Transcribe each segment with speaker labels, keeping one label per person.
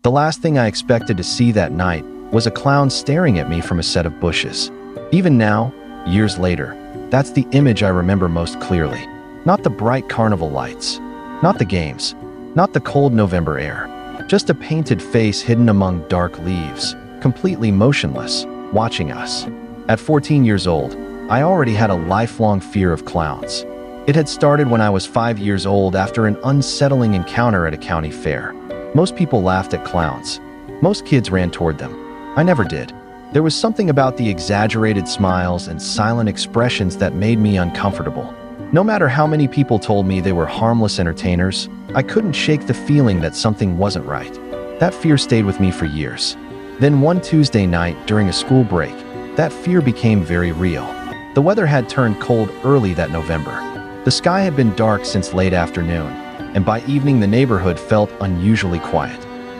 Speaker 1: The last thing I expected to see that night was a clown staring at me from a set of bushes. Even now, years later, that's the image I remember most clearly. Not the bright carnival lights, not the games, not the cold November air, just a painted face hidden among dark leaves, completely motionless, watching us. At 14 years old, I already had a lifelong fear of clowns. It had started when I was 5 years old after an unsettling encounter at a county fair. Most people laughed at clowns. Most kids ran toward them. I never did. There was something about the exaggerated smiles and silent expressions that made me uncomfortable. No matter how many people told me they were harmless entertainers, I couldn't shake the feeling that something wasn't right. That fear stayed with me for years. Then one Tuesday night during a school break, that fear became very real. The weather had turned cold early that November. The sky had been dark since late afternoon, and by evening the neighborhood felt unusually quiet.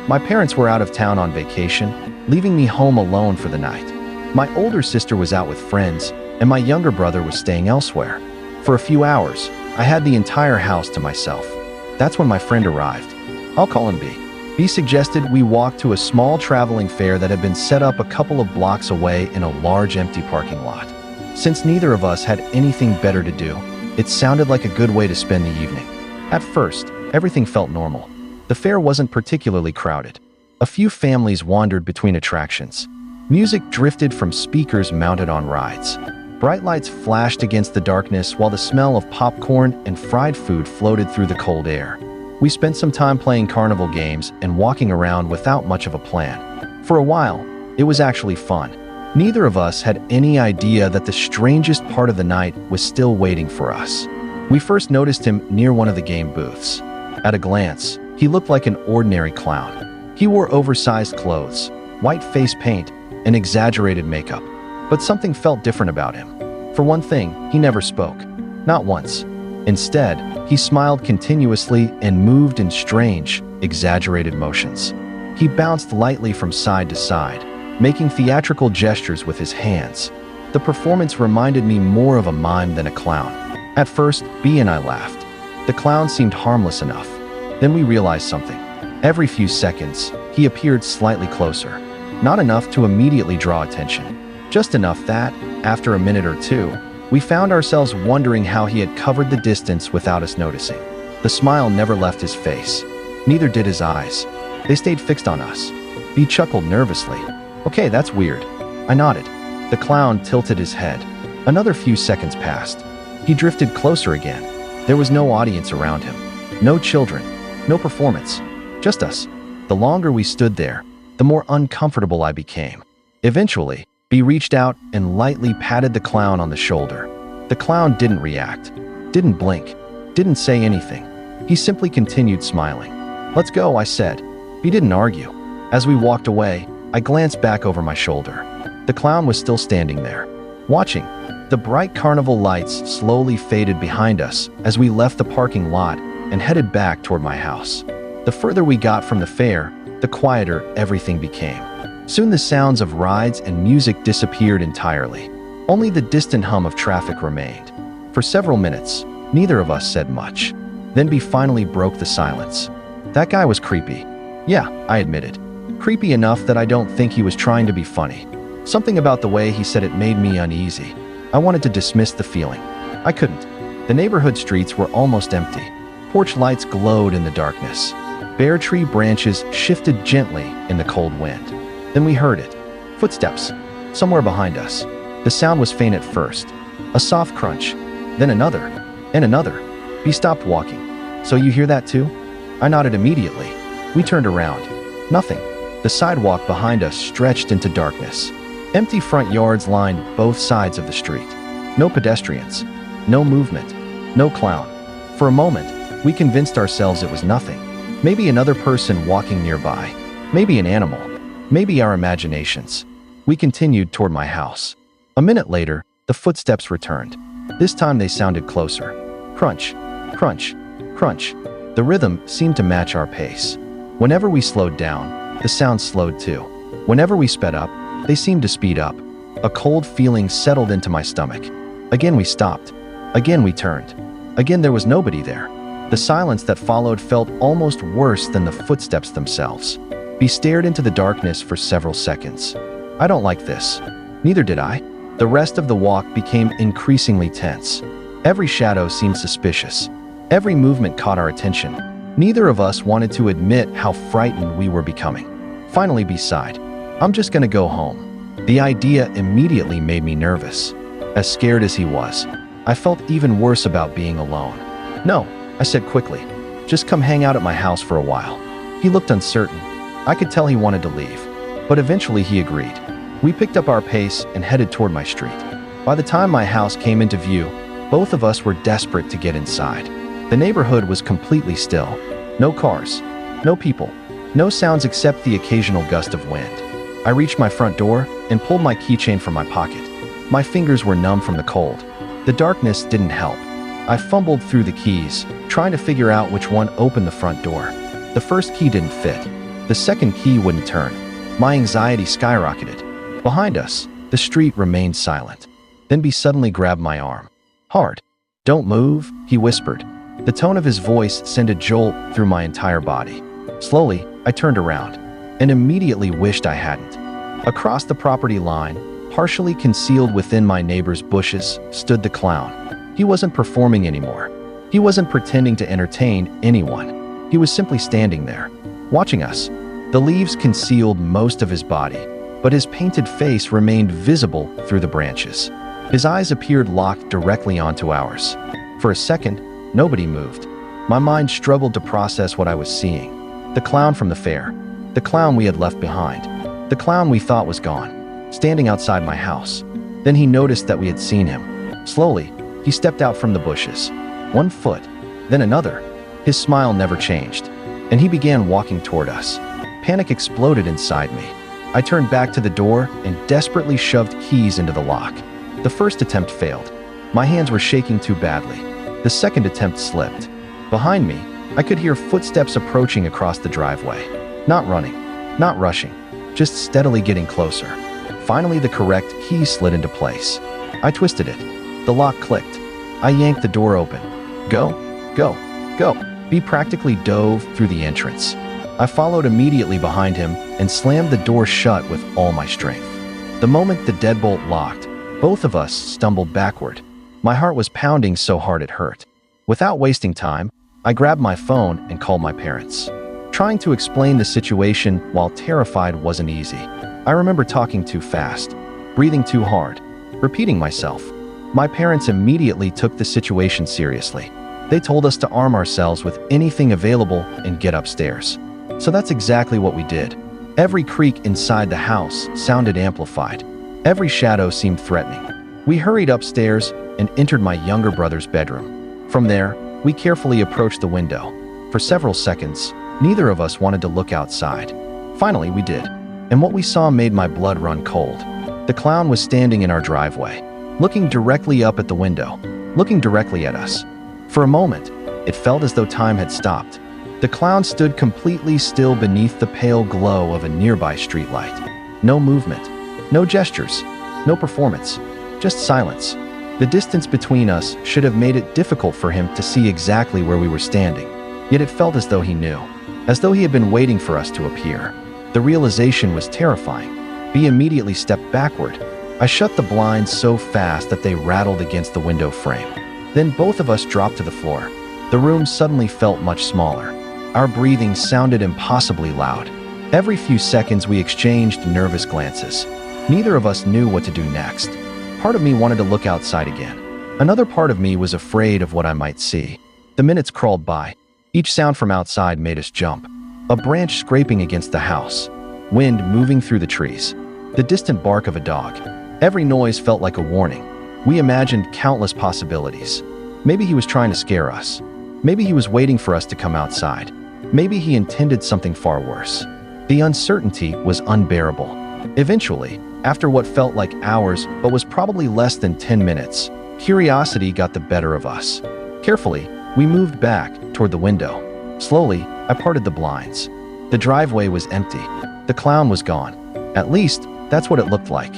Speaker 1: My parents were out of town on vacation, leaving me home alone for the night. My older sister was out with friends, and my younger brother was staying elsewhere. For a few hours, I had the entire house to myself. That's when my friend arrived. I'll call him B. B suggested we walk to a small traveling fair that had been set up a couple of blocks away in a large empty parking lot. Since neither of us had anything better to do, it sounded like a good way to spend the evening. At first, everything felt normal. The fair wasn't particularly crowded. A few families wandered between attractions. Music drifted from speakers mounted on rides. Bright lights flashed against the darkness while the smell of popcorn and fried food floated through the cold air. We spent some time playing carnival games and walking around without much of a plan. For a while, it was actually fun. Neither of us had any idea that the strangest part of the night was still waiting for us. We first noticed him near one of the game booths. At a glance, he looked like an ordinary clown. He wore oversized clothes, white face paint, and exaggerated makeup. But something felt different about him. For one thing, he never spoke. Not once. Instead, he smiled continuously and moved in strange, exaggerated motions. He bounced lightly from side to side, making theatrical gestures with his hands. The performance reminded me more of a mime than a clown. At first, B and I laughed. The clown seemed harmless enough. Then we realized something. Every few seconds, he appeared slightly closer. Not enough to immediately draw attention. Just enough that, after a minute or two, we found ourselves wondering how he had covered the distance without us noticing. The smile never left his face. Neither did his eyes. They stayed fixed on us. B chuckled nervously. "Okay, that's weird." I nodded. The clown tilted his head. Another few seconds passed. He drifted closer again. There was no audience around him. No children. No performance. Just us. The longer we stood there, the more uncomfortable I became. Eventually, B reached out and lightly patted the clown on the shoulder. The clown didn't react, didn't blink, didn't say anything. He simply continued smiling. "Let's go," I said. B didn't argue. As we walked away, I glanced back over my shoulder. The clown was still standing there, watching. The bright carnival lights slowly faded behind us as we left the parking lot and headed back toward my house. The further we got from the fair, the quieter everything became. Soon the sounds of rides and music disappeared entirely. Only the distant hum of traffic remained. For several minutes, neither of us said much. Then B finally broke the silence. "That guy was creepy." "Yeah," I admitted. "Creepy enough that I don't think he was trying to be funny. Something about the way he said it made me uneasy." I wanted to dismiss the feeling. I couldn't. The neighborhood streets were almost empty. Porch lights glowed in the darkness. Bare tree branches shifted gently in the cold wind. Then we heard it. Footsteps. Somewhere behind us. The sound was faint at first. A soft crunch. Then another. And another. B stopped walking. "So you hear that too?" I nodded immediately. We turned around. Nothing. The sidewalk behind us stretched into darkness. Empty front yards lined both sides of the street. No pedestrians. No movement. No clown. For a moment, we convinced ourselves it was nothing. Maybe another person walking nearby. Maybe an animal. Maybe our imaginations. We continued toward my house. A minute later, the footsteps returned. This time they sounded closer. Crunch, crunch, crunch. The rhythm seemed to match our pace. Whenever we slowed down, the sound slowed too. Whenever we sped up, they seemed to speed up. A cold feeling settled into my stomach. Again we stopped. Again we turned. Again there was nobody there. The silence that followed felt almost worse than the footsteps themselves. He stared into the darkness for several seconds. I don't like this. Neither did I. The rest of the walk became increasingly tense. Every shadow seemed suspicious. Every movement caught our attention. Neither of us wanted to admit how frightened we were becoming. Finally, B sighed. I'm just gonna go home. The idea immediately made me nervous. As scared as he was, I felt even worse about being alone. No, I said quickly. Just come hang out at my house for a while. He looked uncertain. I could tell he wanted to leave, but eventually he agreed. We picked up our pace and headed toward my street. By the time my house came into view, both of us were desperate to get inside. The neighborhood was completely still. No cars, no people, no sounds except the occasional gust of wind. I reached my front door and pulled my keychain from my pocket. My fingers were numb from the cold. The darkness didn't help. I fumbled through the keys, trying to figure out which one opened the front door. The first key didn't fit. The second key wouldn't turn. My anxiety skyrocketed. Behind us, the street remained silent. Then B suddenly grabbed my arm. Hard. Don't move, he whispered. The tone of his voice sent a jolt through my entire body. Slowly, I turned around and immediately wished I hadn't. Across the property line, partially concealed within my neighbor's bushes, stood the clown. He wasn't performing anymore. He wasn't pretending to entertain anyone. He was simply standing there, watching us. The leaves concealed most of his body, but his painted face remained visible through the branches. His eyes appeared locked directly onto ours. For a second, nobody moved. My mind struggled to process what I was seeing. The clown from the fair. The clown we had left behind. The clown we thought was gone, standing outside my house. Then he noticed that we had seen him. Slowly, he stepped out from the bushes. 1 foot, then another. His smile never changed, and he began walking toward us. Panic exploded inside me. I turned back to the door and desperately shoved keys into the lock. The first attempt failed. My hands were shaking too badly. The second attempt slipped. Behind me, I could hear footsteps approaching across the driveway. Not running, not rushing, just steadily getting closer. Finally, the correct key slid into place. I twisted it. The lock clicked. I yanked the door open. Go, go, go. B practically dove through the entrance. I followed immediately behind him and slammed the door shut with all my strength. The moment the deadbolt locked, both of us stumbled backward. My heart was pounding so hard it hurt. Without wasting time, I grabbed my phone and called my parents. Trying to explain the situation while terrified wasn't easy. I remember talking too fast, breathing too hard, repeating myself. My parents immediately took the situation seriously. They told us to arm ourselves with anything available and get upstairs. So that's exactly what we did. Every creak inside the house sounded amplified. Every shadow seemed threatening. We hurried upstairs and entered my younger brother's bedroom. From there, we carefully approached the window. For several seconds, neither of us wanted to look outside. Finally, we did, and what we saw made my blood run cold. The clown was standing in our driveway, looking directly up at the window, looking directly at us. For a moment, it felt as though time had stopped. The clown stood completely still beneath the pale glow of a nearby streetlight. No movement, no gestures, no performance, just silence. The distance between us should have made it difficult for him to see exactly where we were standing. Yet it felt as though he knew, as though he had been waiting for us to appear. The realization was terrifying. B immediately stepped backward. I shut the blinds so fast that they rattled against the window frame. Then both of us dropped to the floor. The room suddenly felt much smaller. Our breathing sounded impossibly loud. Every few seconds we exchanged nervous glances. Neither of us knew what to do next. Part of me wanted to look outside again. Another part of me was afraid of what I might see. The minutes crawled by. Each sound from outside made us jump. A branch scraping against the house. Wind moving through the trees. The distant bark of a dog. Every noise felt like a warning. We imagined countless possibilities. Maybe he was trying to scare us. Maybe he was waiting for us to come outside. Maybe he intended something far worse. The uncertainty was unbearable. Eventually, after what felt like hours but was probably less than 10 minutes, curiosity got the better of us. Carefully, we moved back toward the window. Slowly, I parted the blinds. The driveway was empty. The clown was gone. At least, that's what it looked like.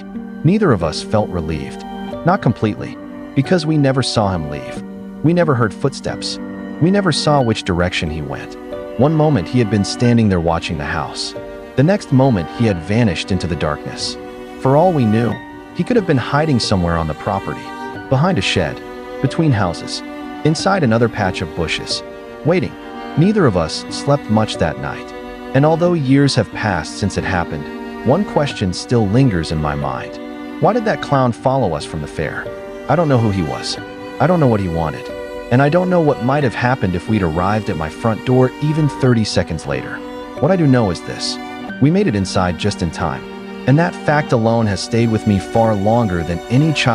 Speaker 1: Neither of us felt relieved. Not completely, because we never saw him leave. We never heard footsteps. We never saw which direction he went. One moment he had been standing there watching the house. The next moment, he had vanished into the darkness. For all we knew, he could have been hiding somewhere on the property, behind a shed, between houses, inside another patch of bushes, waiting. Neither of us slept much that night. And although years have passed since it happened, one question still lingers in my mind. Why did that clown follow us from the fair? I don't know who he was. I don't know what he wanted. And I don't know what might have happened if we'd arrived at my front door even 30 seconds later. What I do know is this: we made it inside just in time. And that fact alone has stayed with me far longer than any child